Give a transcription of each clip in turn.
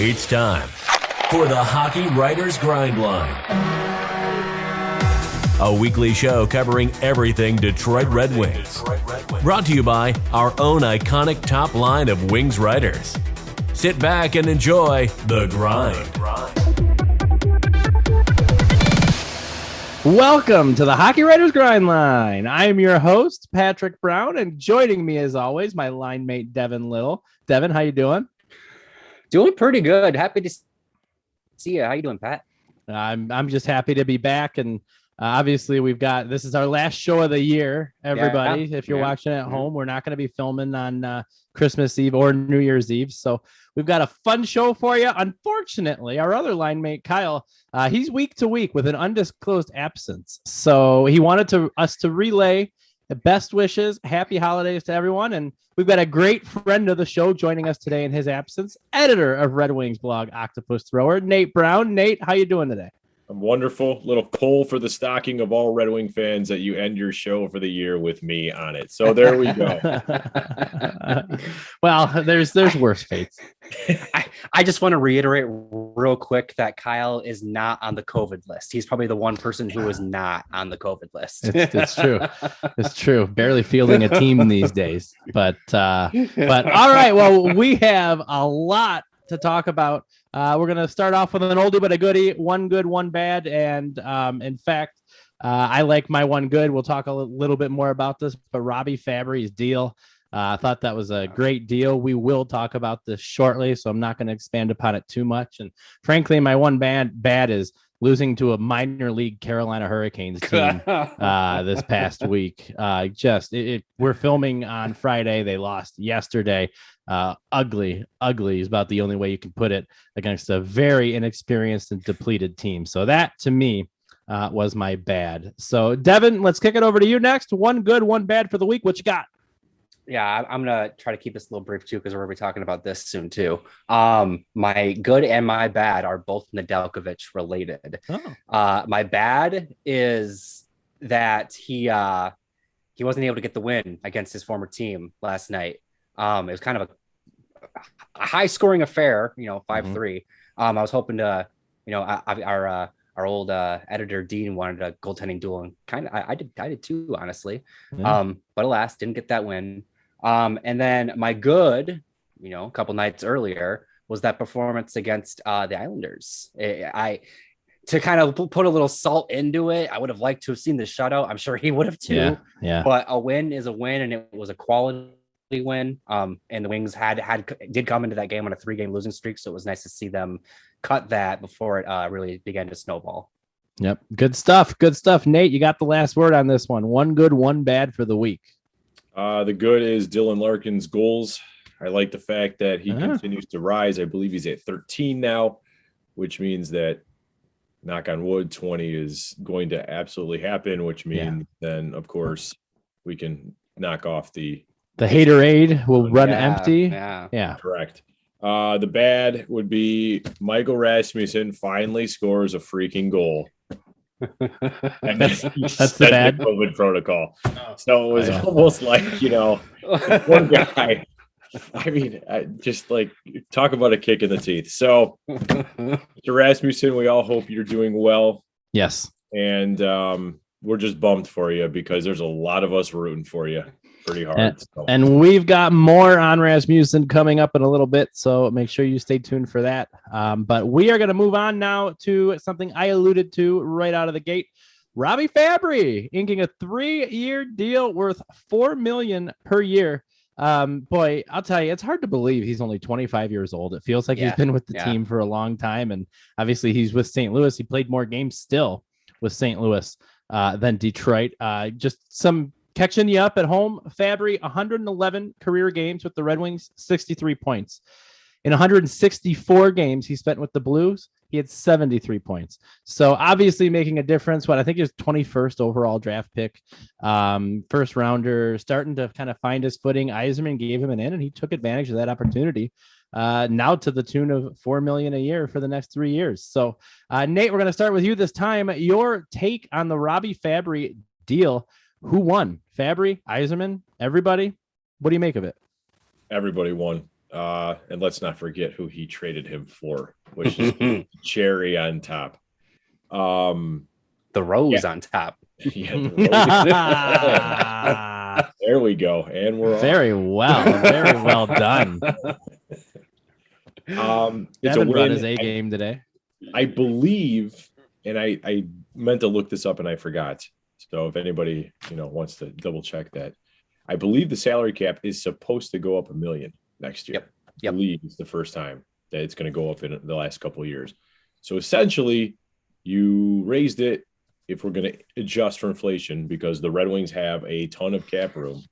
It's time for the Hockey Writers Grindline, a weekly show covering everything Detroit Red Wings. Brought to you by our own iconic top line of Wings writers. Sit back and enjoy The Grind. Welcome to the Hockey Writers Grindline. I am your host, Patrick Brown, and joining me as always, my line mate, Devin Little. Devin, how you doing? Doing pretty good. Happy to see you. How you doing, Pat? I'm just happy to be back, and obviously this is our last show of the year, everybody. Yeah. If you're watching at home, we're not going to be filming on Christmas Eve or New Year's Eve, so we've got a fun show for you. Unfortunately, our other line mate, Kyle, he's week to week with an undisclosed absence, so he wanted us to relay the best wishes, happy holidays to everyone, and we've got a great friend of the show joining us today in his absence, editor of Red Wings blog, Octopus Thrower, Nate Brown. Nate, how you doing today? I'm wonderful. Little pull for the stocking of all Red Wing fans that you end your show for the year with me on it. So there we go. Well, there's worse fates. I just want to reiterate real quick that Kyle is not on the COVID list. He's probably the one person who is not on the COVID list. It's true. It's true. Barely fielding a team these days. But all right. Well, we have a lot to talk about. We're going to start off with an oldie but a goodie, one good, one bad. And in fact, I like my one good. We'll talk a little bit more about this, but Robby Fabbri's deal, I thought that was a great deal. We will talk about this shortly, so I'm not going to expand upon it too much. And frankly, my one bad is losing to a minor league Carolina Hurricanes team this past week. We're filming on Friday. They lost yesterday. Ugly is about the only way you can put it, against a very inexperienced and depleted team. So that, to me, was my bad. So, Devin, let's kick it over to you next. One good, one bad for the week. What you got? Yeah, I'm going to try to keep this a little brief, too, because we're going to be talking about this soon, too. My good and my bad are both Nedeljkovic related. My bad is that he wasn't able to get the win against his former team last night. It was kind of a high-scoring affair, 5-3. I was hoping to, our old editor Dean wanted a goaltending duel, and kind of I did too, honestly. Yeah. But alas, didn't get that win. And then my good, a couple nights earlier, was that performance against the Islanders. To kind of put a little salt into it, I would have liked to have seen the shutout. I'm sure he would have too. Yeah. But a win is a win, and it was a quality win. And the Wings did come into that game on a 3-game losing streak, so it was nice to see them cut that before it really began to snowball. Yep. Good stuff. Nate, you got the last word on this one. One good, one bad for the week. The good is Dylan Larkin's goals. I like the fact that he continues to rise. I believe he's at 13 now, which means that, knock on wood, 20 is going to absolutely happen, which means then, of course, we can knock off the haterade will run empty. Yeah. Correct. The bad would be Michael Rasmussen finally scores a freaking goal. And that's the bad COVID protocol. So it was almost like, one guy. I mean, just like talk about a kick in the teeth. So, Mr. Rasmussen, we all hope you're doing well. Yes. And we're just bummed for you because there's a lot of us rooting for you pretty hard. And we've got more on Rasmussen coming up in a little bit, so make sure you stay tuned for that. But we are going to move on now to something I alluded to right out of the gate. Robby Fabbri inking a 3-year deal worth $4 million per year. Boy, I'll tell you, it's hard to believe he's only 25 years old. It feels like he's been with the team for a long time, and obviously he's with St. Louis. He played more games still with St. Louis than Detroit. Just some catching you up at home. Fabbri, 111 career games with the Red Wings, 63 points. In 164 games he spent with the Blues, he had 73 points. So obviously making a difference. I think he was 21st overall draft pick, first rounder, starting to kind of find his footing. Yzerman gave him an in, and he took advantage of that opportunity. Now to the tune of $4 million a year for the next 3 years. So Nate, we're going to start with you this time. Your take on the Robby Fabbri deal. Who won? Fabbri, Yzerman, everybody? What do you make of it? Everybody won. And let's not forget who he traded him for, which is cherry on top. The rose on top. Yeah, the rose. There we go. And we're very well done. It's a Devin brought win. his A game today. I believe, and I meant to look this up and I forgot. So if anybody wants to double check that, I believe the salary cap is supposed to go up $1 million next year. Yep. I believe it's the first time that it's going to go up in the last couple of years. So essentially, you raised it if we're going to adjust for inflation because the Red Wings have a ton of cap room.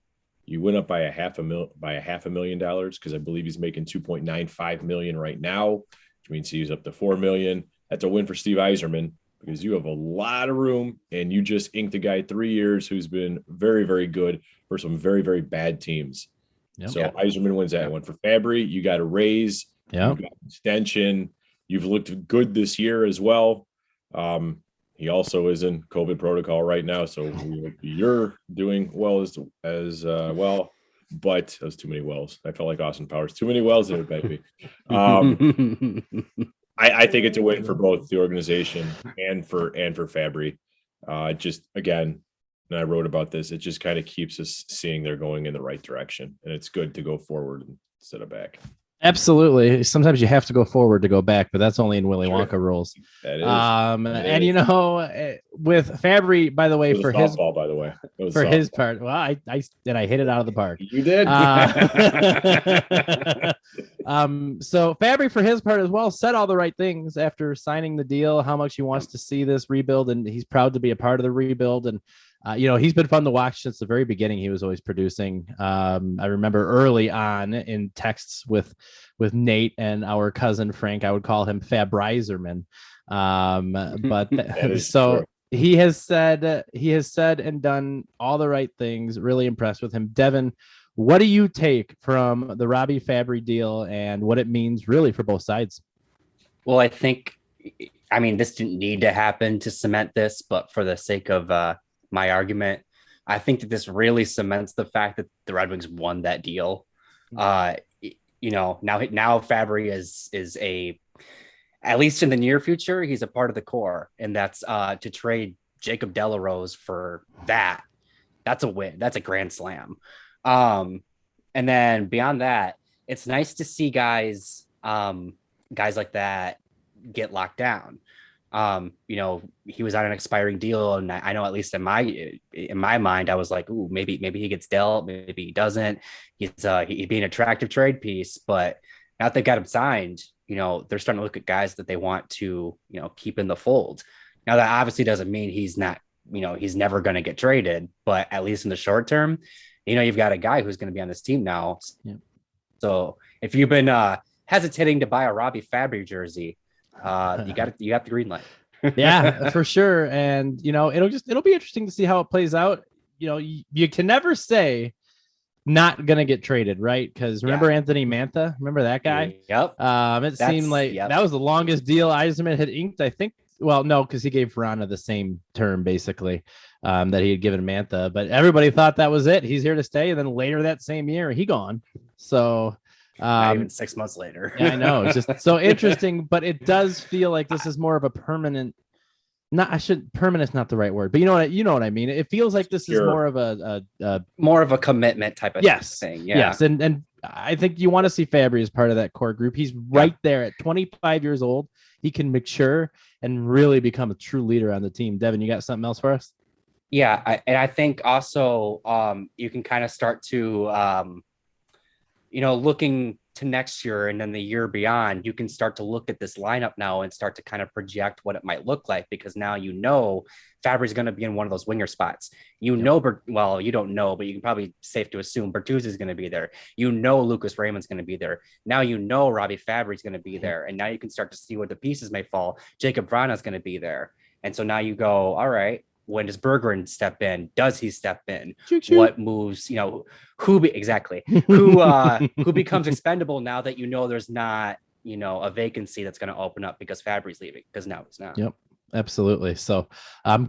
You went up by a half a $1 million because I believe he's making $2.95 million right now, which means he's up to $4 million. That's a win for Steve Yzerman because you have a lot of room and you just inked a guy 3 years who's been very, very good for some very, very bad teams. Yep. So Yzerman wins that one. For Fabbri, you got a raise. Yeah. You got extension. You've looked good this year as well. He also is in COVID protocol right now, so you're doing well as well. But that was too many wells. I felt like Austin Powers. Too many wells there, baby. I think it's a win for both the organization and for Fabbri. Just again, and I wrote about this. It just kind of keeps us seeing they're going in the right direction, and it's good to go forward instead of back. Absolutely. Sometimes you have to go forward to go back, but that's only in Willy Wonka rules. That is. With Fabbri, by the way, for his softball, by the way, for his part, well, I hit it out of the park. You did. So Fabbri, for his part as well, said all the right things after signing the deal. How much he wants to see this rebuild, and he's proud to be a part of the rebuild. And he's been fun to watch since the very beginning. He was always producing. I remember early on in texts with Nate and our cousin Frank, I would call him Fabbrizerman. But so true. He has said and done all the right things. Really impressed with him. Devin, what do you take from the Robby Fabbri deal and what it means really for both sides? Well, I think, this didn't need to happen to cement this, but for the sake of my argument, I think that this really cements the fact that the Red Wings won that deal. Now Fabbri is at least in the near future, he's a part of the core, and that's to trade Jakob Delarose for that. That's a win. That's a grand slam. And then beyond that, it's nice to see guys like that get locked down. He was on an expiring deal, and I know, at least in my mind, I was like, ooh, maybe he gets dealt, maybe he doesn't. He'd be an attractive trade piece, but now that they got him signed, they're starting to look at guys that they want to, keep in the fold. Now that obviously doesn't mean he's not, he's never going to get traded, but at least in the short term, you've got a guy who's going to be on this team now. Yeah. So if you've been hesitating to buy a Robby Fabbri jersey, you got the green light. Yeah, for sure. And it'll be interesting to see how it plays out. You can never say not gonna get traded, right? Because remember Anthony Mantha? Remember that guy? Yep. Seemed like that was the longest deal Yzerman had inked, I think. Well, no, because he gave Vrana the same term basically that he had given Mantha, but everybody thought that was it. He's here to stay, and then later that same year he gone. So not even 6 months later. Yeah, I know. It's just so interesting, but it does feel like this is more of a permanent. Permanent's not the right word, but you know what I mean. It feels like this is more of a commitment type of thing. Yeah. Yes, and I think you want to see Fabbri as part of that core group. He's right there at 25 years old. He can mature and really become a true leader on the team. Devin, you got something else for us? Yeah, I think also you can kind of start to looking to next year and then the year beyond, you can start to look at this lineup now and start to kind of project what it might look like, because now Fabbri's going to be in one of those winger spots. You don't know, but you can probably safe to assume Bertuzzi is going to be there. Lucas Raymond's going to be there. Now Robby Fabbri is going to be there, and now you can start to see where the pieces may fall. Jakub Vrana is going to be there, and so now you go, all right. When does Berggren step in? Does he step in? What moves? Who becomes expendable now that there's not a vacancy that's going to open up because Fabbri's leaving, because now it's not. Yep. Absolutely. So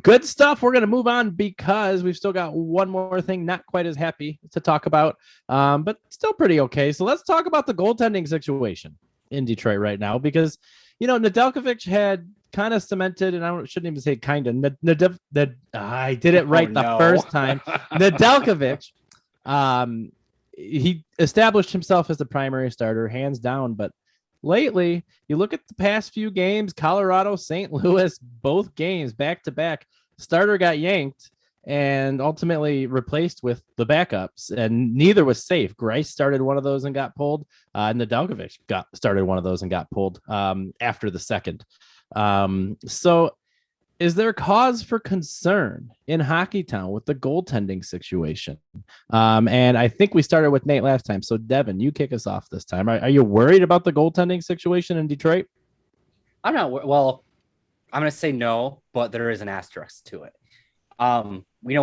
good stuff. We're going to move on because we've still got one more thing, not quite as happy to talk about, but still pretty okay. So let's talk about the goaltending situation in Detroit right now, because, Nedeljkovic had kind of cemented, and shouldn't even say kind of, I did it right the first time. Nedeljkovic, he established himself as the primary starter, hands down, but lately, you look at the past few games, Colorado, St. Louis, both games back to back, starter got yanked and ultimately replaced with the backups, and neither was safe. Greiss started one of those and got pulled, and Nedeljkovic started one of those and got pulled after the second. So is there cause for concern in Hockeytown with the goaltending situation? And I think we started with Nate last time. So Devin, you kick us off this time. Are you worried about the goaltending situation in Detroit? I'm not. Well, I'm going to say no, but there is an asterisk to it. We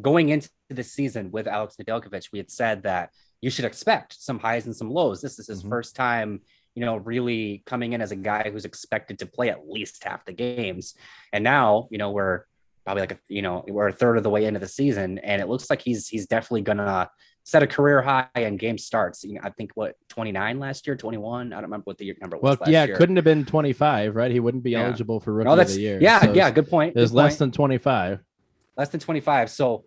going into the season with Alex Nedeljkovic, we had said that you should expect some highs and some lows. This is his first time, really coming in as a guy who's expected to play at least half the games. And now, we're probably we're a third of the way into the season, and it looks like he's definitely gonna set a career high in game starts. I think 29 last year, 21. I don't remember what the number was. Well, yeah, it couldn't have been 25, right? He wouldn't be eligible for rookie of the year. Yeah, so good point. There's less than 25. Less than 25. So,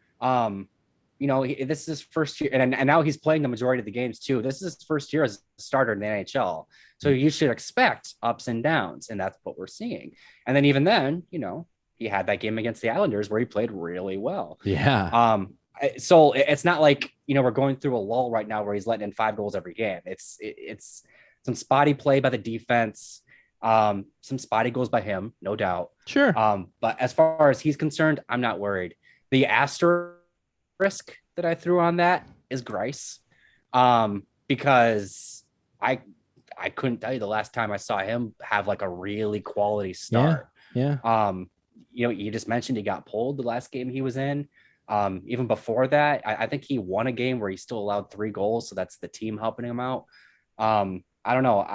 this is his first year, and now he's playing the majority of the games too. This is his first year as a starter in the NHL. So you should expect ups and downs, and that's what we're seeing. And then even then, he had that game against the Islanders where he played really well. Yeah. So it's not like, we're going through a lull right now where he's letting in 5 goals every game. It's some spotty play by the defense, some spotty goals by him, no doubt. Sure. But as far as he's concerned, I'm not worried. The asterisk that I threw on that is Greiss, because I couldn't tell you the last time I saw him have like a really quality start. Yeah. You just mentioned he got pulled the last game he was in. Even before that, I think he won a game where he still allowed 3 goals. So that's the team helping him out. I don't know.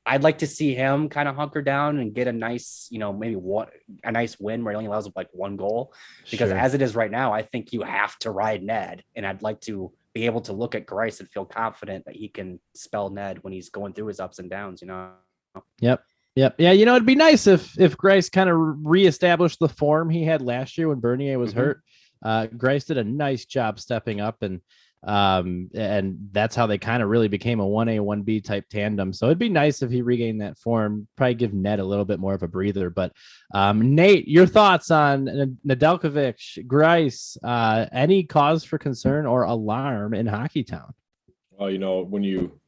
I'd like to see him kind of hunker down and get a nice, maybe a nice win where he only allows like 1 goal, because as it is right now, I think you have to ride Ned, and I'd like to be able to look at Greiss and feel confident that he can spell Ned when he's going through his ups and downs, Yep. Yeah. It'd be nice if Greiss kind of reestablished the form he had last year when Bernier was hurt. Greiss did a nice job stepping up, and that's how they kind of really became a 1A, 1B type tandem. So it'd be nice if he regained that form, probably give Ned a little bit more of a breather. But Nate, your thoughts on Nedeljkovic, Greiss, any cause for concern or alarm in Hockeytown? Well, when you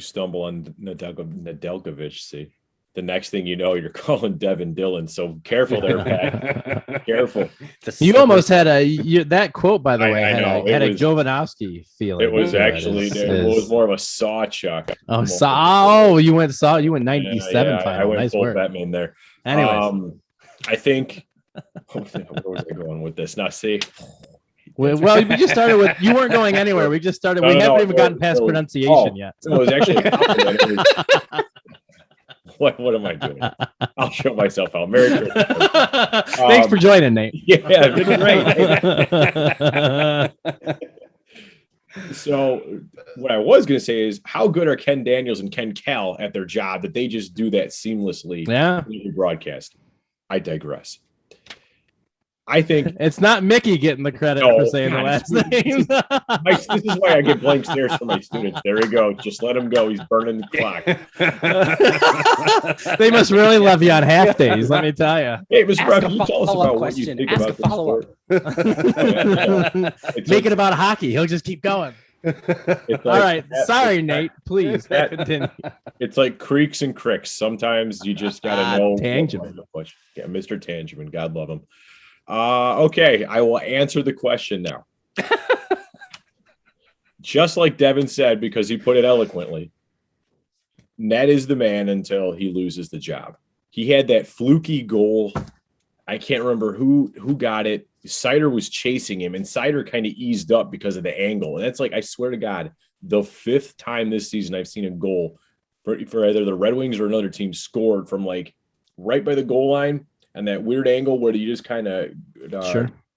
stumble on Nedeljkovic, see, the next thing you know, you're calling Devin Dillon. So careful there, Pat. Careful. You almost had that quote, by the way, had a Jovanovski feeling. It was actually it was more of a saw chuck. You went 97 final. I went nice full work. Batman there. Anyways, I think where was I going with this? Now, see. Well, we just started with, you weren't going anywhere. We just started. We haven't even gotten past pronunciation yet. No, it was actually what am I doing? I'll show myself out. Merry Christmas. Thanks for joining, Nate. Yeah, great. So what I was going to say is, how good are Ken Daniels and Ken Kell at their job that they just do that seamlessly in the broadcast? I digress. I think it's not Mickey getting the credit for saying the last name. This is why I get blank stares for my students. There we go. Just let him go. He's burning the clock. They must really love you on half days, let me tell you. Hey, Mr. Brown, can you tell us about what you think about this sport? Make it about hockey. He'll just keep going. All right. Sorry, Nate. Please continue. It's like creeks and cricks. Sometimes you just got to know. Tangiman. Yeah, Mr. Tangiman. God love him. Okay, I will answer the question now. Just like Devin said, because he put it eloquently, Ned is the man until he loses the job. He had that fluky goal. I can't remember who got it. Seider was chasing him, and Seider kind of eased up because of the angle. And that's like, I swear to God, the 5th time this season I've seen a goal for either the Red Wings or another team scored from like right by the goal line and that weird angle where you just kind of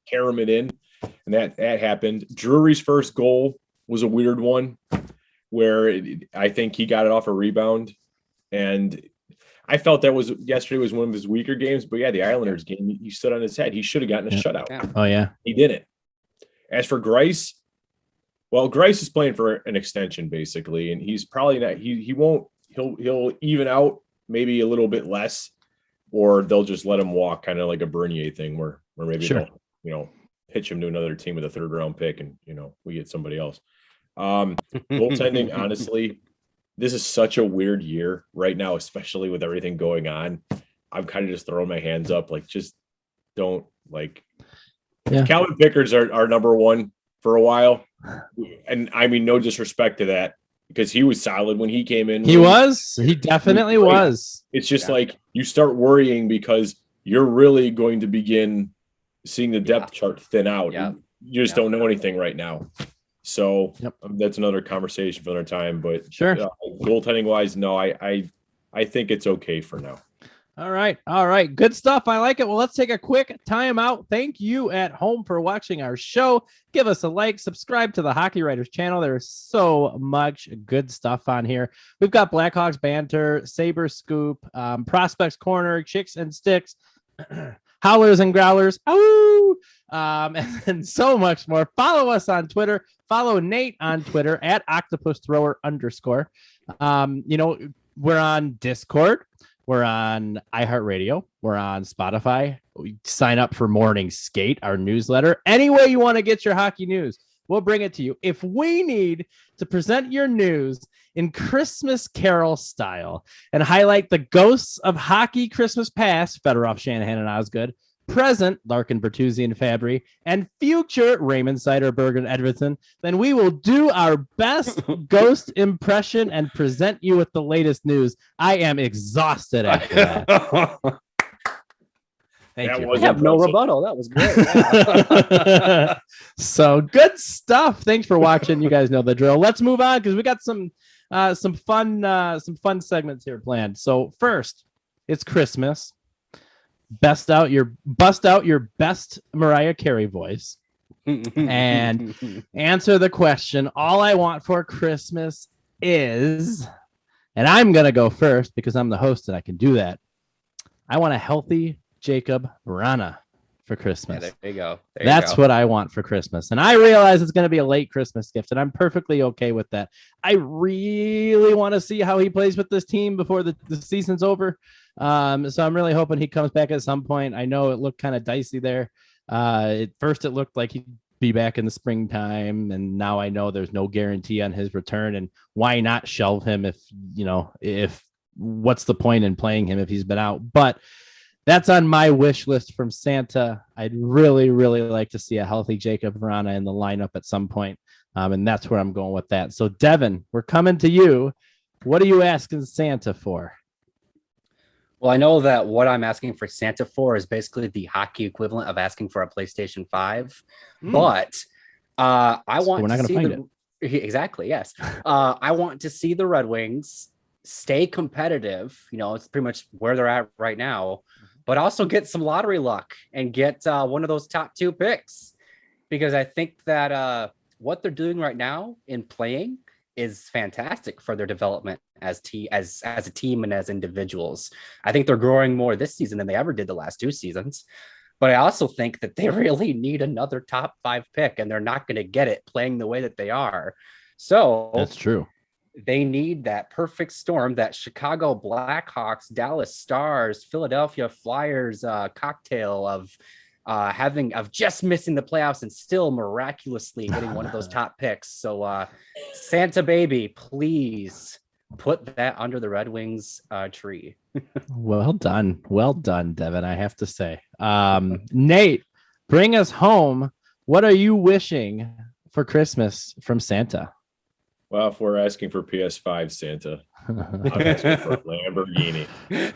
carom it in. And that happened. Drury's first goal was a weird one where I think he got it off a rebound. And I felt yesterday was one of his weaker games. But yeah, the Islanders game, he stood on his head. He should have gotten a shutout. Yeah. Oh, yeah. He didn't. As for Greiss, well, Greiss is playing for an extension basically, and he's probably not. He'll even out maybe a little bit less, or they'll just let him walk, kind of like a Bernier thing, where maybe they'll pitch him to another team with a 3rd round pick, and we get somebody else. Goaltending, honestly, this is such a weird year right now, especially with everything going on. I'm kind of just throwing my hands up, like just don't like. Yeah. Calvin Pickard's our number one for a while. And I mean, no disrespect to that, because he was solid when he came in. He definitely was. It's just like you start worrying because you're really going to begin seeing the depth chart thin out. Yeah. You just don't know anything right now. So that's another conversation for another time. But goaltending wise, no, I think it's okay for now. All right. Good stuff. I like it. Well, let's take a quick time out. Thank you at home for watching our show. Give us a like, subscribe to the Hockey Writers channel. There's so much good stuff on here. We've got Blackhawks banter, Saber Scoop, Prospects Corner, Chicks and Sticks, Howlers and Growlers, and so much more. Follow us on Twitter. Follow Nate on Twitter at @OctopusThrower_. We're on Discord. We're on iHeartRadio. We're on Spotify. Sign up for Morning Skate, our newsletter. Any way you want to get your hockey news, we'll bring it to you. If we need to present your news in Christmas Carol style and highlight the ghosts of hockey Christmas past, Fedorov, Shanahan, and Osgood, present Larkin, Bertuzzi, and Fabbri, and future Raymond, Seiderberg, and Edgerton, then we will do our best ghost impression and present you with the latest news. I am exhausted after that. Thank you. I have no rebuttal. That was great. Yeah. So good stuff. Thanks for watching. You guys know the drill. Let's move on because we got some fun segments here planned. So first, it's Christmas. Bust out your best Mariah Carey voice and answer the question. All I want for Christmas is, and I'm going to go first because I'm the host and I can do that. I want a healthy Jakub Vrana for Christmas. Yeah, there you go. That's what I want for Christmas. And I realize it's going to be a late Christmas gift, and I'm perfectly okay with that. I really want to see how he plays with this team before the season's over. So I'm really hoping he comes back at some point. I know it looked kind of dicey there. At first it looked like he'd be back in the springtime, and now I know there's no guarantee on his return, and why not shelve him if what's the point in playing him if he's been out? But that's on my wish list from Santa. I'd really, really like to see a healthy Jakub Vrana in the lineup at some point. And that's where I'm going with that. So Devin, we're coming to you. What are you asking Santa for? Well, I know that what I'm asking for Santa for is basically the hockey equivalent of asking for a PlayStation 5. But I want we're not to see find it. Exactly, yes. I want to see the Red Wings stay competitive. It's pretty much where they're at right now, but also get some lottery luck and get one of those top 2 picks, because I think that what they're doing right now in playing is fantastic for their development as a team and as individuals. I think they're growing more this season than they ever did the last 2 seasons. But I also think that they really need another top 5 pick, and they're not going to get it playing the way that they are. So that's true. They need that perfect storm, that Chicago Blackhawks, Dallas Stars, Philadelphia Flyers cocktail of just missing the playoffs and still miraculously getting one of those top picks. So Santa baby, please put that under the Red Wings tree. Well done, Devin, I have to say. Nate, bring us home. What are you wishing for Christmas from Santa? Well, if we're asking for PS5 Santa, I'm asking for Lamborghini.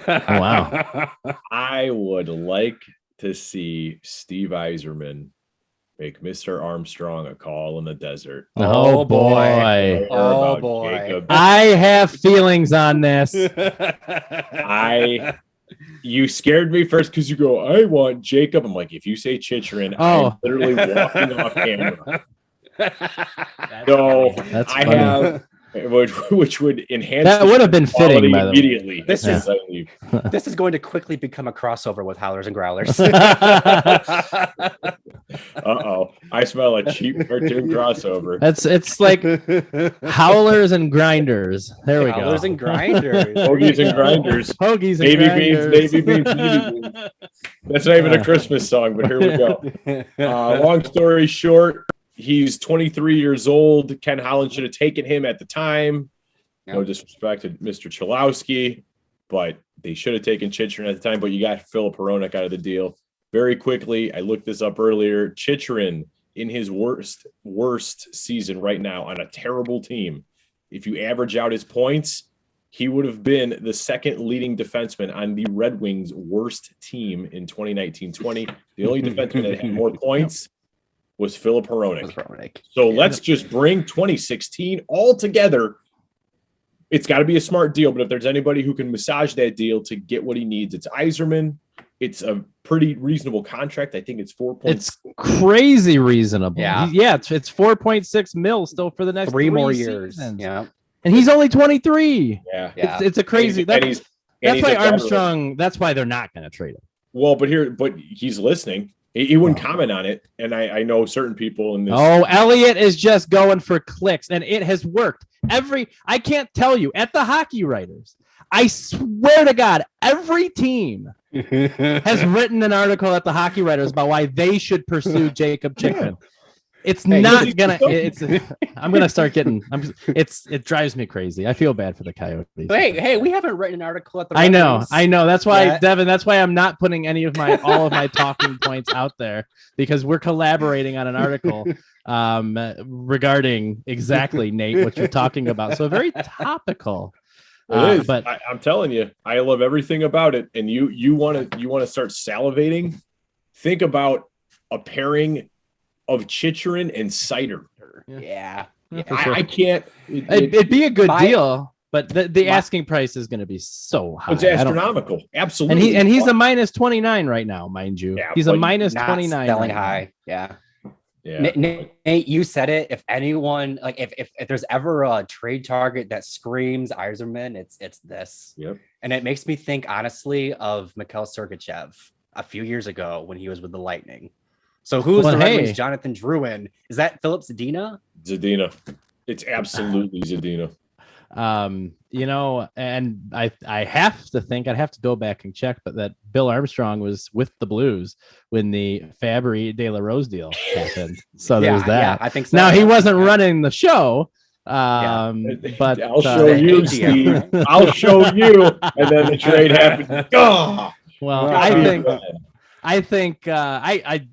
Oh, wow. I would like to see Steve Yzerman make Mr. Armstrong a call in the desert. Oh boy. Oh boy. I have feelings on this. You scared me first because you go, I want Jakob. I'm like, if you say Chychrun, I'm literally walking off camera. So That's I funny. have, which would enhance. That would have been fitting, by the way. Immediately. This is going to quickly become a crossover with Howlers and Growlers. I smell a cheap cartoon crossover. It's like Howlers and Grinders. There we go. Howlers and Grinders. Hoagies and Grinders. Hoagies and Navy Grinders. beans, Navy beans, Navy beans. That's not even a Christmas song, but here we go. Long story short, he's 23 years old. Ken Holland should have taken him at the time. No disrespect to Mr. Cholowski, but they should have taken Chychrun at the time. But you got Filip Zadina out of the deal. Very quickly, I looked this up earlier. Chychrun in his worst season right now on a terrible team. If you average out his points, he would have been the second leading defenseman on the Red Wings' worst team in 2019-20. The only defenseman that had more points was Filip Zadina. So let's just bring 2016 all together. It's got to be a smart deal, but if there's anybody who can massage that deal to get what he needs, it's Yzerman. It's a pretty reasonable contract. I think it's 4. It's crazy reasonable. Yeah, it's 4.6 mil still for the next 3 more years. Seasons. Yeah, and he's only 23. Yeah, it's a crazy. That's why Armstrong. That's why they're not going to trade him. Well, but he's listening. He wouldn't comment on it, and I know certain people in this. Oh, Elliot is just going for clicks, and it has worked. I can't tell you at the Hockey Writers. I swear to God, every team has written an article at the Hockey Writers about why they should pursue Jakob Chychrun. It's not gonna. I'm gonna start getting. It drives me crazy. I feel bad for the Coyotes. Hey, we haven't written an article at the. I know. That's why, Devin. That's why I'm not putting all of my talking points out there, because we're collaborating on an article regarding exactly, Nate, what you're talking about. So very topical. It is. But I'm telling you, I love everything about it. And you want to start salivating? Think about a pairing of Chychrun and Cider. Yeah. Sure. I can't. It'd be a good deal, but the asking price is going to be so high. It's astronomical. Absolutely. And he's a minus 29 right now, mind you. Yeah, he's a minus 29. Selling high. Yeah. Yeah. Nate, you said it. If anyone, like, if there's ever a trade target that screams Yzerman, it's this. Yep. And it makes me think, honestly, of Mikhail Sergachev a few years ago when he was with the Lightning. So who's the Red Wings' Jonathan Drouin? Is that Filip Zadina? Zadina. It's absolutely Zadina. And I have to think, I'd have to go back and check, but that Bill Armstrong was with the Blues when the Fabbri De La Rose deal happened. So there's that. Yeah, I think so. Now he wasn't running the show. But I'll show you, Steve. I'll show you. And then the trade happened. Oh, well, I think I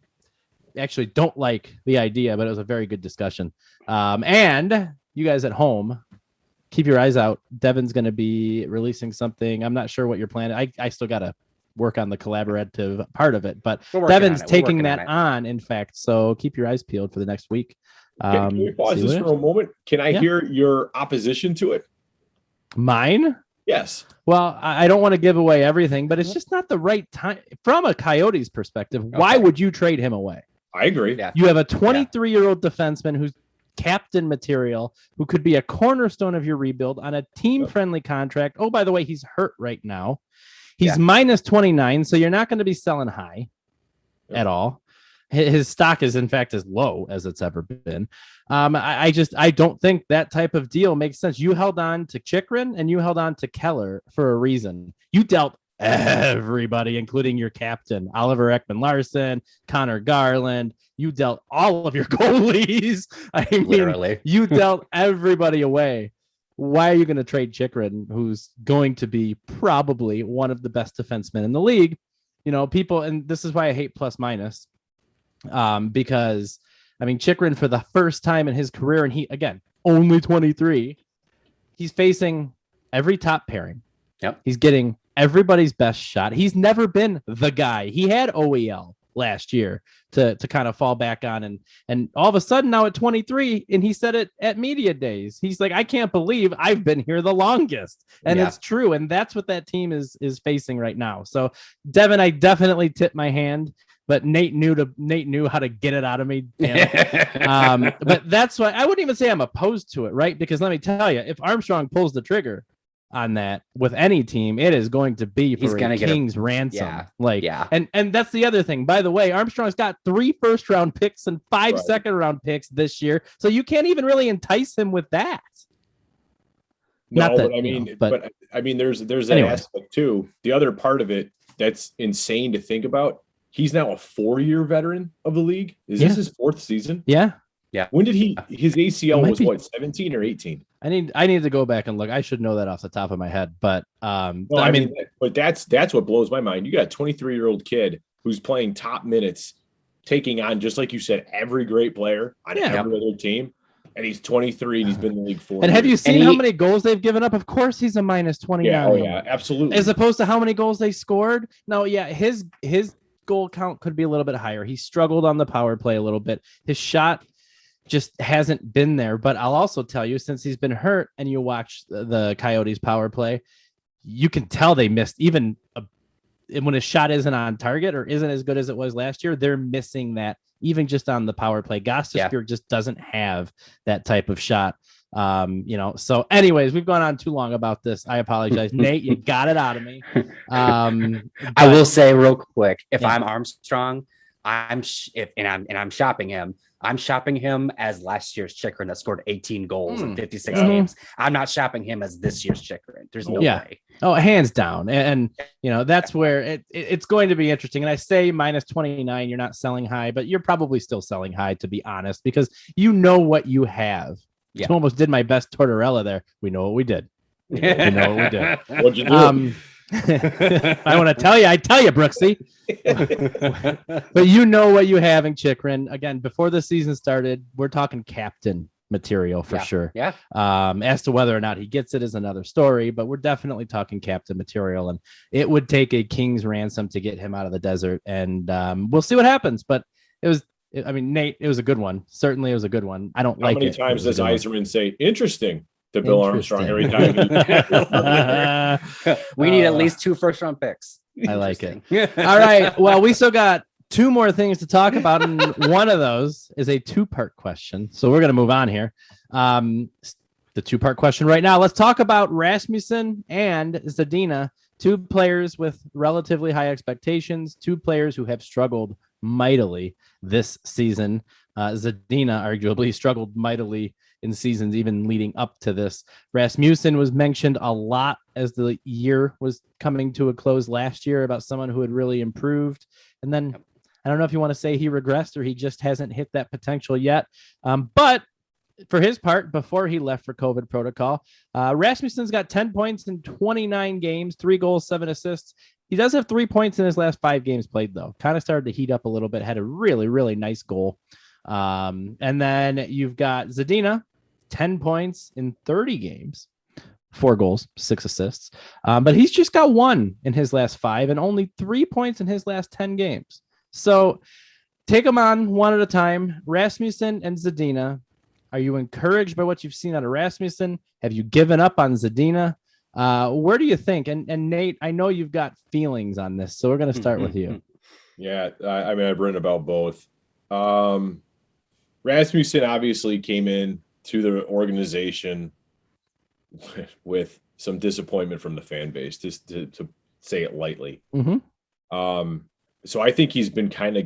actually don't like the idea, but it was a very good discussion. And you guys at home, keep your eyes out. Devin's going to be releasing something. I'm not sure what you're planning. I still got to work on the collaborative part of it, but Devin's taking that on, in fact. So keep your eyes peeled for the next week. Can we pause this for a moment? Can I hear your opposition to it? Mine? Yes. Well, I don't want to give away everything, but it's just not the right time. From a Coyotes perspective, why would you trade him away? I agree. Yeah. You have a 23-year-old defenseman who's captain material, who could be a cornerstone of your rebuild on a team-friendly contract. Oh, by the way, he's hurt right now. He's minus 29, so you're not going to be selling high at all. His stock is, in fact, as low as it's ever been. I don't think that type of deal makes sense. You held on to Chychrun and you held on to Keller for a reason. You dealt everybody, including your captain, Oliver Ekman-Larsson, Connor Garland. You dealt all of your goalies. I mean, literally, you dealt everybody away. Why are you going to trade Chychrun, who's going to be probably one of the best defensemen in the league? People, and this is why I hate plus minus, because I mean, Chychrun, for the first time in his career, and he, again, only 23, he's facing every top pairing. Yep. He's getting everybody's best shot. He's never been the guy. He had OEL last year to kind of fall back on. And all of a sudden now at 23, and he said it at media days, he's like, I can't believe I've been here the longest. And it's true. And that's what that team is facing right now. So Devin, I definitely tip my hand, but Nate knew how to get it out of me. But that's why I wouldn't even say I'm opposed to it, right? Because let me tell you, if Armstrong pulls the trigger on that with any team, it is going to be for a king's ransom. And that's the other thing. By the way, Armstrong's got 3 first-round picks and 5 second-round picks this year, so you can't even really entice him with that. No, but I mean, there's that aspect too. The other part of it that's insane to think about. He's now a 4-year veteran of the league. Is this his 4th season? Yeah. When did his ACL was what, 17 or 18? I need to go back and look. I should know that off the top of my head, but but that's what blows my mind. You got a 23-year-old kid who's playing top minutes, taking on, just like you said, every great player on every other team. And he's 23 and he's been in the league 4 years. And have you seen how many goals they've given up? Of course he's a minus 29. Yeah, absolutely. As opposed to how many goals they scored. No, his goal count could be a little bit higher. He struggled on the power play a little bit. His shot just hasn't been there. But I'll also tell you, since he's been hurt and you watch the Coyotes power play, you can tell they missed even when his shot isn't on target or isn't as good as it was last year. They're missing that even just on the power play. Gostisbehere just doesn't have that type of shot. So anyways, we've gone on too long about this. I apologize. Nate, you got it out of me. I will say real quick, if I'm Armstrong, I'm shopping him. I'm shopping him as last year's Chychrun that scored 18 goals in 56 games. I'm not shopping him as this year's Chychrun. There's no way. Oh, hands down. And that's where it's going to be interesting. And I say minus 29, you're not selling high, but you're probably still selling high, to be honest, because you know what you have. I almost did my best Tortorella there. We know what we did. What'd you do? I want to tell you, I tell you, Brooksy. But you know what you have in Chychrun. Again, before the season started, we're talking captain material for sure. Yeah. As to whether or not he gets it is another story, but we're definitely talking captain material, and it would take a king's ransom to get him out of the desert. And we'll see what happens. But Nate, it was a good one. Certainly, it was a good one. I don't like it. How many times does Yzerman say "interesting" to Bill Armstrong every time? We need at least 2 first-round picks. I like it. All right. Well, we still got 2 more things to talk about, and one of those is a 2-part question. So we're going to move on here. The 2-part question right now. Let's talk about Rasmussen and Zadina, 2 players with relatively high expectations, 2 players who have struggled mightily this season. Zadina arguably struggled mightily in seasons even leading up to this. Rasmussen was mentioned a lot as the year was coming to a close last year about someone who had really improved. And then I don't know if you want to say he regressed or he just hasn't hit that potential yet. But for his part, before he left for COVID protocol, Rasmussen's got 10 points in 29 games, 3 goals, 7 assists. He does have 3 points in his last 5 games played, though. Kind of started to heat up a little bit, had a really, really nice goal. And then you've got Zadina, 10 points in 30 games, 4 goals, 6 assists. But he's just got 1 in his last 5 and only 3 points in his last 10 games. So take them on one at a time. Rasmussen and Zadina. Are you encouraged by what you've seen out of Rasmussen? Have you given up on Zadina? Where do you think? And Nate, I know you've got feelings on this, so we're going to start with you. Yeah, I've written about both. Rasmussen obviously came in to the organization with some disappointment from the fan base, just to say it lightly. So I think he's been kind of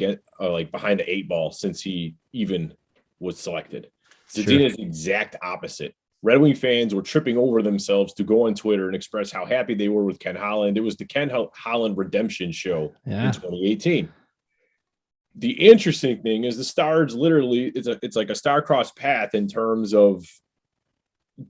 behind the 8 ball since he even was selected. Zadina's the exact opposite. Red Wing fans were tripping over themselves to go on Twitter and express how happy they were with Ken Holland. It was the Ken Holland redemption show in 2018. The interesting thing is the Stars literally, it's like a star-crossed path in terms of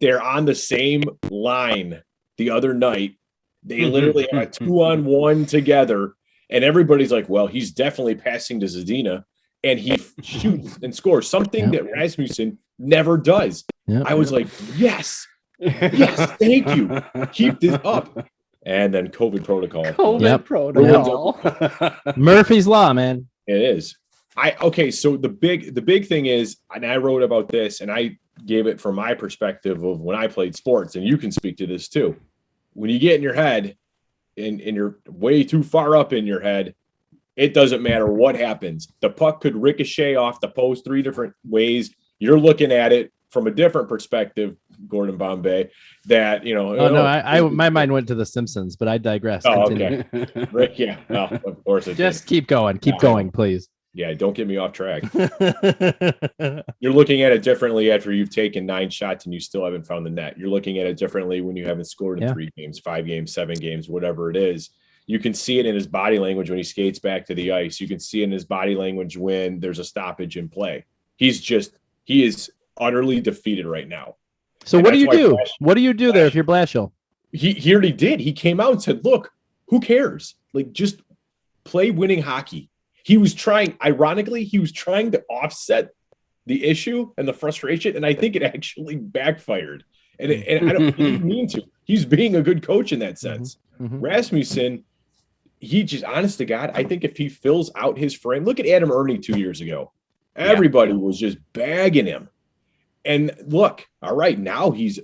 they're on the same line the other night. They literally have a 2-on-1 together, and everybody's like, well, he's definitely passing to Zadina, and he shoots and scores, something that Rasmussen never does. I was like, yes, thank you. Keep this up. And then COVID protocol. Protocol. Murphy's Law, man. It is. So the big thing is, and I wrote about this, and I gave it from my perspective of when I played sports, and you can speak to this too. When you get in your head, and you're way too far up in your head, it doesn't matter what happens. The puck could ricochet off the post 3 different ways. You're looking at it from a different perspective, Gordon Bombay, that, my mind went to The Simpsons, but I digress. Oh, okay. Right, yeah. Well, of course it Just did. keep going. Keep going, please. Yeah, don't get me off track. You're looking at it differently after you've taken 9 shots and you still haven't found the net. You're looking at it differently when you haven't scored in 3 games, 5 games, 7 games, whatever it is. You can see it in his body language when he skates back to the ice. You can see it in his body language when there's a stoppage in play. He is utterly defeated right now. So what do you do? What do you do there if you're Blashill? He already did. He came out and said, look, who cares? Like, just play winning hockey. He was trying to offset the issue and the frustration, and I think it actually backfired. And I don't mean to. He's being a good coach in that sense. Mm-hmm. Rasmussen, he just, honest to God, I think if he fills out his frame, look at Adam Ernie 2 years ago. Everybody was just bagging him. And look, all right, now he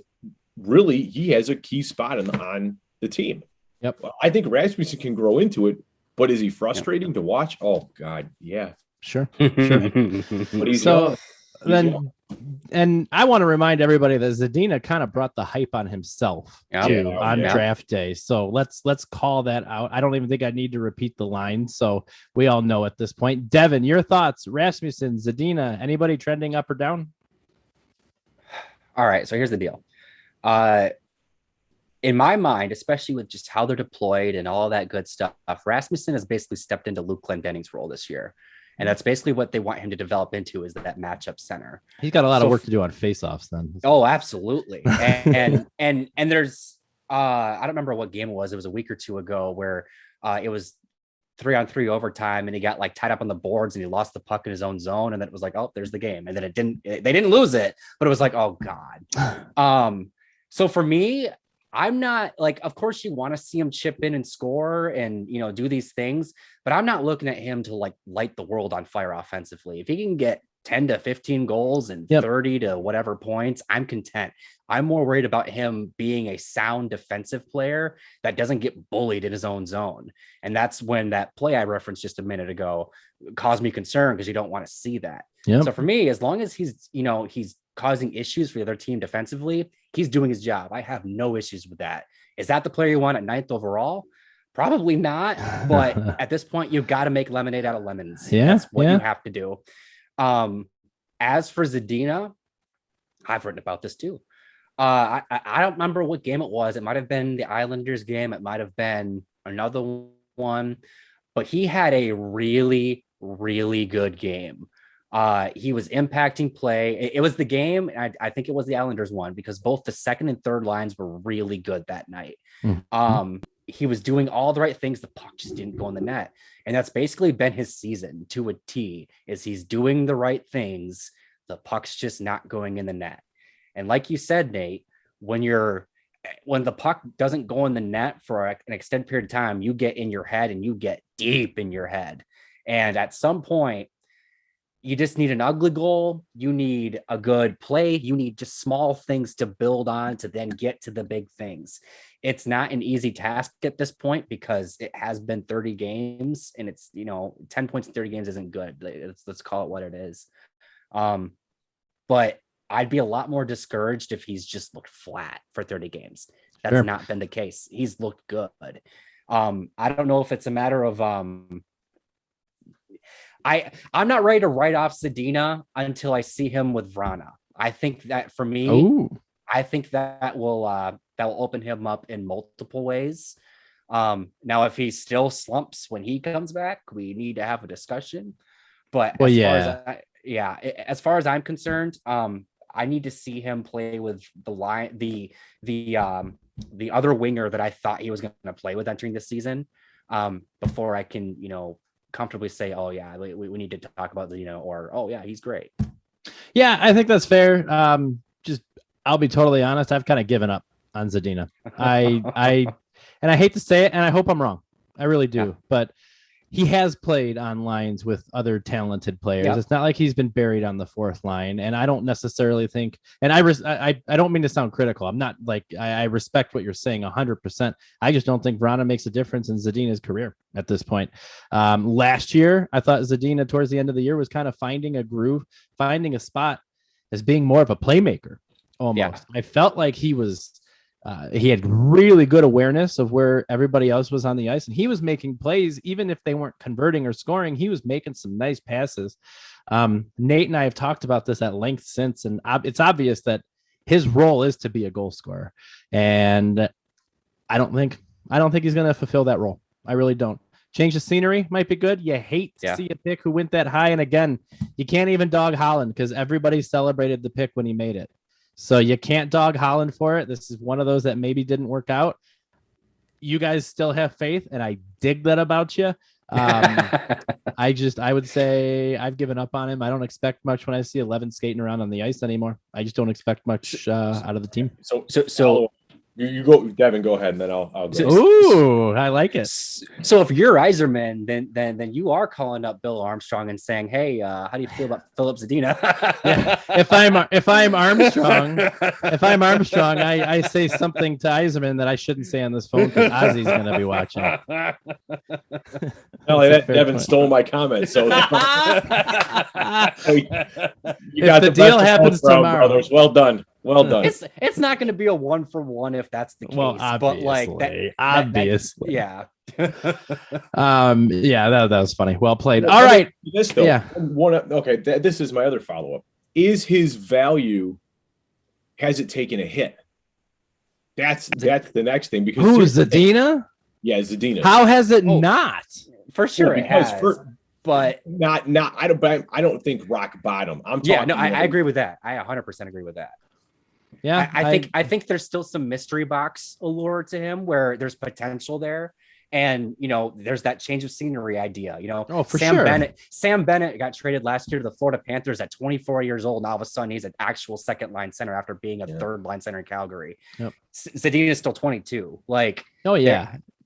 has a key spot on the team. Yep. I think Rasmussen can grow into it. But is he frustrating to watch? Oh God, yeah. Sure. But he's young. And I want to remind everybody that Zadina kind of brought the hype on himself on draft day. So let's call that out. I don't even think I need to repeat the line. So we all know at this point. Devin, your thoughts? Rasmussen, Zadina, anybody trending up or down? All right. So here's the deal. In my mind, especially with just how they're deployed and all that good stuff, Rasmussen has basically stepped into Luke Glendenning's role this year. And that's basically what they want him to develop into, is that matchup center. He's got a lot of work to do on faceoffs then. Oh, absolutely. And there's, I don't remember what game it was. It was a week or two ago where it was 3-on-3 overtime and he got like tied up on the boards and he lost the puck in his own zone. And then it was like, oh, there's the game. And then they didn't lose it, but it was like, oh God. So for me, I'm not like, of course you want to see him chip in and score and, do these things, but I'm not looking at him to like light the world on fire offensively. If he can get 10 to 15 goals and 30 to whatever points, I'm content. I'm more worried about him being a sound defensive player that doesn't get bullied in his own zone. And that's when that play I referenced just a minute ago caused me concern, because you don't want to see that. Yep. So for me, as long as he's causing issues for the other team defensively, he's doing his job. I have no issues with that. Is that the player you want at 9th overall? Probably not. But at this point, you've got to make lemonade out of lemons. Yeah, that's what you have to do. As for Zadina, I've written about this too. I don't remember what game it was. It might have been the Islanders game. It might have been another one. But he had a really, really good game. He was impacting play. It was the game. I think it was the Islanders one, because both the second and third lines were really good that night. Mm-hmm. He was doing all the right things. The puck just didn't go in the net. And that's basically been his season to a T, is he's doing the right things. The puck's just not going in the net. And like you said, Nate, when the puck doesn't go in the net for an extended period of time, you get in your head and you get deep in your head. And at some point, you just need an ugly goal. You need a good play. You need just small things to build on to then get to the big things. It's not an easy task at this point, because it has been 30 games and it's, 10 points in 30 games isn't good. Let's call it what it is. But I'd be a lot more discouraged if he's just looked flat for 30 games. That's not been the case. He's looked good. I don't know if it's a matter of, I'm not ready to write off Zadina until I see him with Vrana. I think that for me, I think that will open him up in multiple ways. Now, if he still slumps when he comes back, we need to have a discussion. But as far as I'm concerned, I need to see him play with the other winger that I thought he was going to play with entering this season, before I can, comfortably say, oh yeah, we need to talk about or oh yeah, he's great. Yeah, I think that's fair. I'll be totally honest, I've kind of given up on Zadina. I hate to say it, and I hope I'm wrong. I really do. Yeah. But he has played on lines with other talented players. Yep. It's not like he's been buried on the fourth line. And I don't necessarily think, and I don't mean to sound critical. I'm not like, I respect what you're saying 100%. I just don't think Vrana makes a difference in Zadina's career at this point. Last year, I thought Zadina towards the end of the year was kind of finding a groove, finding a spot as being more of a playmaker almost. Yeah. I felt like he had really good awareness of where everybody else was on the ice, and he was making plays, even if they weren't converting or scoring. He was making some nice passes. Nate and I have talked about this at length since, and it's obvious that his role is to be a goal scorer. And I don't think he's going to fulfill that role. I really don't. Change the scenery might be good. You hate to see a pick who went that high. And again, you can't even dog Holland because everybody celebrated the pick when he made it. So you can't dog Holland for it. This is one of those that maybe didn't work out. You guys still have faith, and I dig that about you. I would say I've given up on him. I don't expect much when I see 11 skating around on the ice anymore. I just don't expect much out of the team. So you go, Devin. Go ahead, and then I'll go. Ooh, I like it. So if you're Yzerman, then you are calling up Bill Armstrong and saying, "Hey, how do you feel about Filip Zadina?" Yeah. If I'm Armstrong, I say something to Yzerman that I shouldn't say on this phone because Ozzy's going to be watching. Devin stole my comment. So you got the deal happens tomorrow, brothers. Well done. Well done. It's not going to be a 1-for-1 if that's the case. Well, but like obviously, yeah. That was funny. Well played. All right. This though, this is my other follow-up. Is his value, has it taken a hit? That's the next thing, because Zadina? Yeah, Zadina. How has it not? For sure it has. But not I don't think rock bottom. I agree with that. I 100% agree with that. Yeah, I think there's still some mystery box allure to him where there's potential there. And, there's that change of scenery idea, Sam Bennett got traded last year to the Florida Panthers at 24 years old. And all of a sudden he's an actual second line center after being a third line center in Calgary. Yep. Zadina is still 22.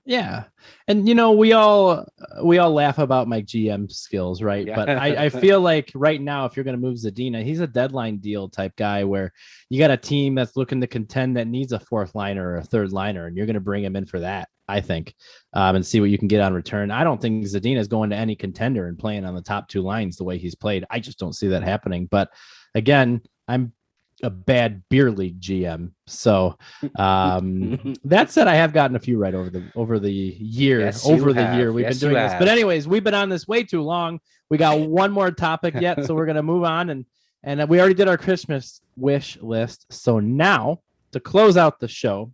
Yeah. And, we all laugh about my GM skills, right? Yeah. But I feel like right now, if you're going to move Zadina, he's a deadline deal type guy where you got a team that's looking to contend that needs a fourth liner or a third liner, and you're going to bring him in for that, I think, and see what you can get on return. I don't think Zadina is going to any contender and playing on the top two lines the way he's played. I just don't see that happening. But again, I'm a bad beer league GM. So that said, I have gotten a few right over the year. Yes, we've been doing this. But anyways, we've been on this way too long. We got one more topic yet, so we're gonna move on, and we already did our Christmas wish list. So now to close out the show,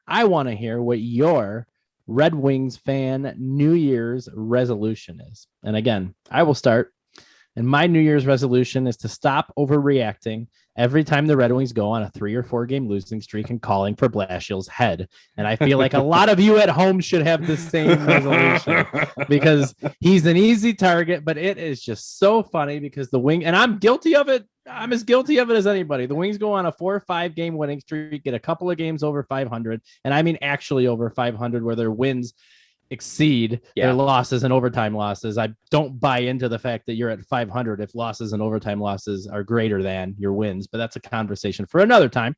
I want to hear what your Red Wings fan New Year's resolution is. And again, I will start. And my New Year's resolution is to stop overreacting every time the Red Wings go on a 3 or 4 game losing streak and calling for Blashill's head. And I feel like a lot of you at home should have the same resolution because he's an easy target, but it is just so funny because the Wing, and I'm guilty of it. I'm as guilty of it as anybody. The Wings go on a 4 or 5 game winning streak, get a couple of games over 500. And I mean, actually over 500 where their wins exceed their losses and overtime losses. I don't buy into the fact that you're at 500 if losses and overtime losses are greater than your wins, but that's a conversation for another time.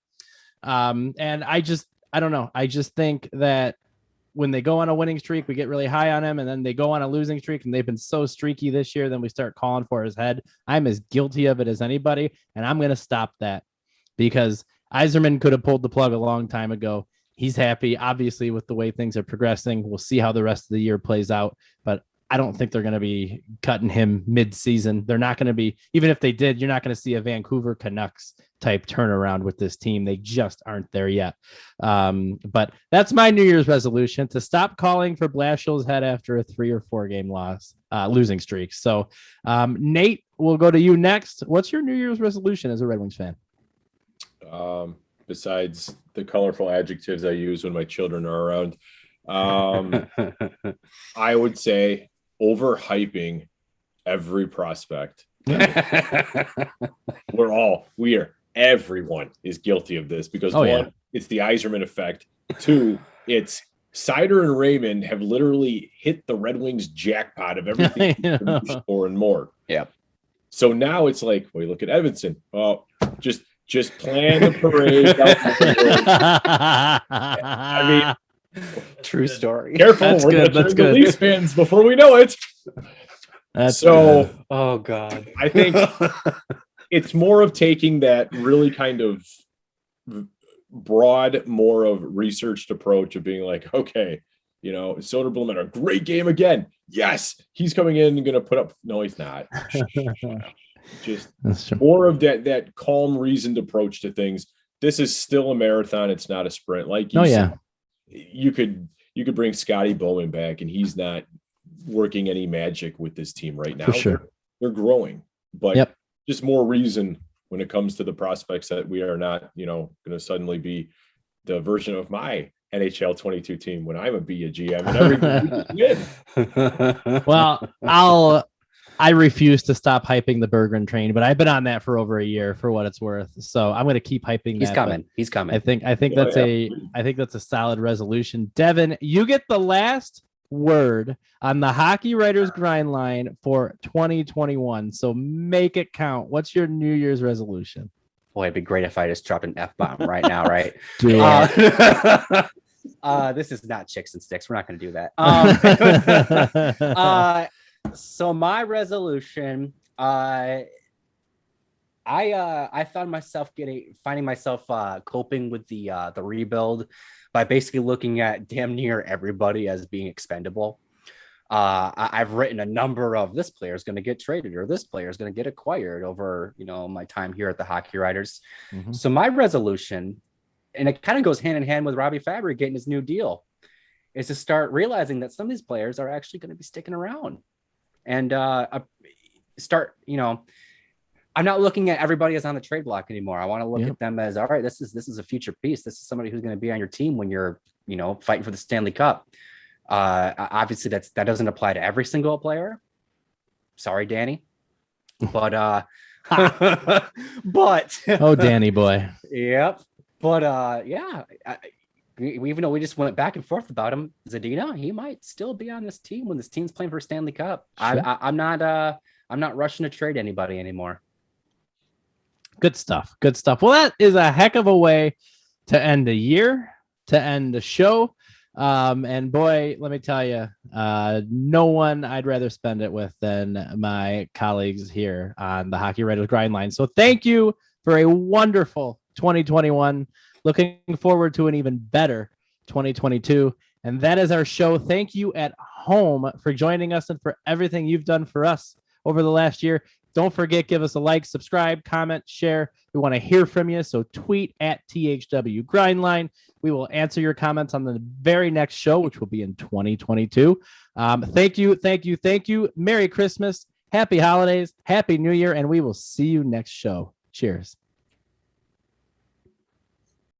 And I don't know. I just think that when they go on a winning streak, we get really high on him, and then they go on a losing streak, and they've been so streaky this year, then we start calling for his head. I'm as guilty of it as anybody, and I'm going to stop that because Yzerman could have pulled the plug a long time ago. He's happy, obviously, with the way things are progressing. We'll see how the rest of the year plays out, but I don't think they're going to be cutting him mid-season. They're not going to be, even if they did, you're not going to see a Vancouver Canucks type turnaround with this team. They just aren't there yet. But that's my New Year's resolution, to stop calling for Blashill's head after a 3 or 4 game losing streak. So Nate, we'll go to you next. What's your New Year's resolution as a Red Wings fan? Besides the colorful adjectives I use when my children are around, I would say overhyping every prospect. Everyone is guilty of this because one, it's the Yzerman effect. 2, it's Sider and Raymond have literally hit the Red Wings jackpot of everything more and more. Yeah. So now it's like, well, you look at Edvinsson. Oh, just plan the parade. I mean, true story. Careful, we're going to turn the Leafs fans before we know it. Oh God. I think it's more of taking that really kind of broad, more of researched approach of being like, okay, Soderblom had a great game again. Yes, he's coming in and going to put up. No, he's not. Just more of that calm, reasoned approach to things. This is still a marathon. It's not a sprint. Like you said, you could bring Scotty Bowman back, and he's not working any magic with this team right now. For sure. They're growing, but just more reason when it comes to the prospects that we are not, going to suddenly be the version of my NHL 22 team when I'm a GM and every win. Well, I refuse to stop hyping the Berggren train, but I've been on that for over a year for what it's worth. So I'm going to keep hyping that. He's coming. I think that's a solid resolution. Devin, you get the last word on the Hockey Writers Grind line for 2021. So make it count. What's your New Year's resolution? Boy, it'd be great if I just dropped an F-bomb right now, right? This is not Chicks and Sticks. We're not going to do that. So my resolution, I found myself finding myself coping with the rebuild by basically looking at damn near everybody as being expendable. I've written a number of this player is going to get traded or this player is going to get acquired over, my time here at the Hockey Writers. Mm-hmm. So my resolution, and it kind of goes hand in hand with Robby Fabbri getting his new deal, is to start realizing that some of these players are actually going to be sticking around and start, I'm not looking at everybody as on the trade block anymore. I want to look at them as, all right, this is a future piece. This is somebody who's going to be on your team when you're, fighting for the Stanley Cup. Obviously that doesn't apply to every single player. Sorry, Danny. But oh, Danny boy. Yep. But even though we just went back and forth about him, Zadina, he might still be on this team when this team's playing for Stanley Cup. Sure. I'm not rushing to trade anybody anymore. Good stuff. Well, that is a heck of a way to end the year, to end the show. And boy, let me tell you, no one I'd rather spend it with than my colleagues here on the Hockey Writers Grind line. So thank you for a wonderful 2021. Looking forward to an even better 2022. And that is our show. Thank you at home for joining us and for everything you've done for us over the last year. Don't forget, give us a like, subscribe, comment, share. We want to hear from you. So tweet at THW Grindline. We will answer your comments on the very next show, which will be in 2022. Thank you. Merry Christmas. Happy holidays. Happy New Year. And we will see you next show. Cheers.